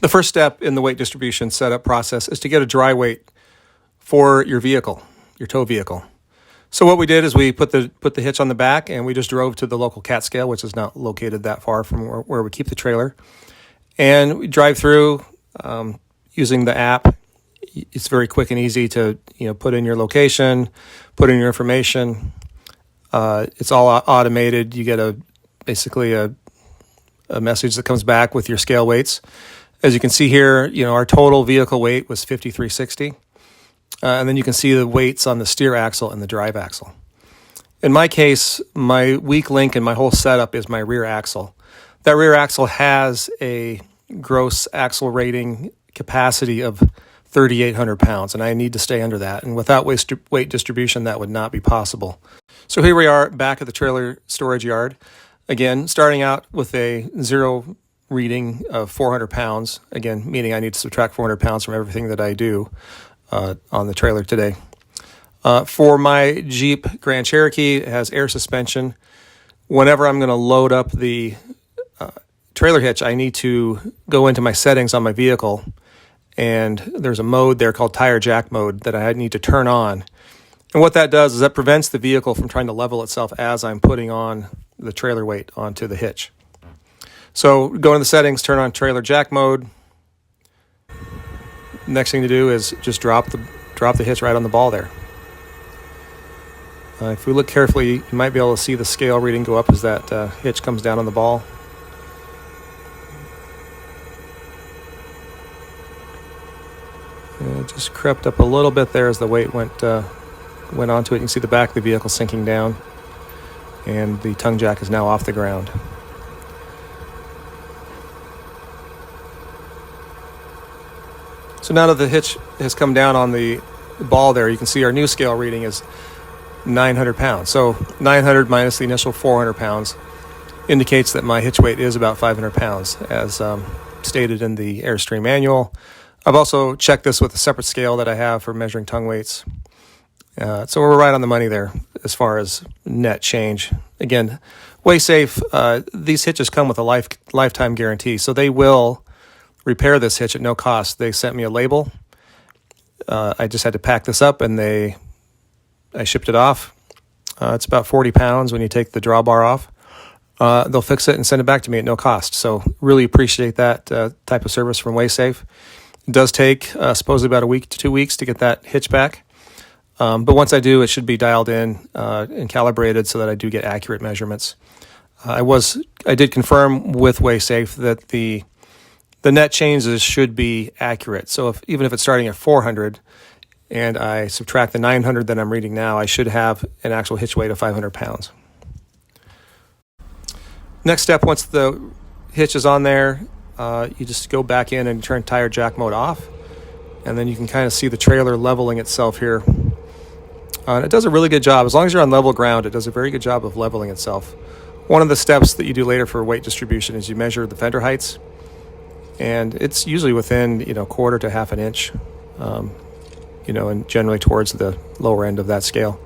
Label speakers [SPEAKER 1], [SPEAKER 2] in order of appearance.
[SPEAKER 1] The first step in the weight distribution setup process is to get a dry weight for your vehicle, your tow vehicle. So what we did is we put the hitch on the back, and we just drove to the local cat scale, which is not located that far from where we keep the trailer. And we drive through using the app. It's very quick and easy to put in your location, put in your information. It's all automated. You get basically a message that comes back with your scale weights. As you can see here, our total vehicle weight was 5,360. And then you can see the weights on the steer axle and the drive axle. In my case, my weak link in my whole setup is my rear axle. That rear axle has a gross axle rating capacity of 3,800 pounds, and I need to stay under that. And without weight distribution, that would not be possible. So here we are back at the trailer storage yard. Again, starting out with a zero reading of 400 pounds. Again, meaning I need to subtract 400 pounds from everything that I do on the trailer today. For my Jeep Grand Cherokee, it has air suspension. Whenever I'm going to load up the trailer hitch, I need to go into my settings on my vehicle, and there's a mode there called tire jack mode that I need to turn on. And what that does is that prevents the vehicle from trying to level itself as I'm putting on the trailer weight onto the hitch. So go into the settings, turn on trailer jack mode. Next thing to do is just drop the hitch right on the ball there. If we look carefully, you might be able to see the scale reading go up as that hitch comes down on the ball. And it just crept up a little bit there as the weight went onto it. You can see the back of the vehicle sinking down, and the tongue jack is now off the ground. So now that the hitch has come down on the ball there, you can see our new scale reading is 900 pounds. So 900 minus the initial 400 pounds indicates that my hitch weight is about 500 pounds, as stated in the Airstream manual. I've also checked this with a separate scale that I have for measuring tongue weights. So we're right on the money there as far as net change. Again, WaySafe, these hitches come with a lifetime guarantee, so they will repair this hitch at no cost. They sent me a label. I just had to pack this up, and I shipped it off. It's about 40 pounds when you take the drawbar off. They'll fix it and send it back to me at no cost. So really appreciate that type of service from WaySafe. It does take supposedly about a week to 2 weeks to get that hitch back. But once I do, it should be dialed in and calibrated so that I do get accurate measurements. I did confirm with WaySafe that the net changes should be accurate. So even if it's starting at 400 and I subtract the 900 that I'm reading now, I should have an actual hitch weight of 500 pounds. Next step, once the hitch is on there, you just go back in and turn tire jack mode off, and then you can kind of see the trailer leveling itself here. And it does a really good job. As long as you're on level ground, it does a very good job of leveling itself. One of the steps that you do later for weight distribution is you measure the fender heights, and it's usually within quarter to half an inch, and generally towards the lower end of that scale.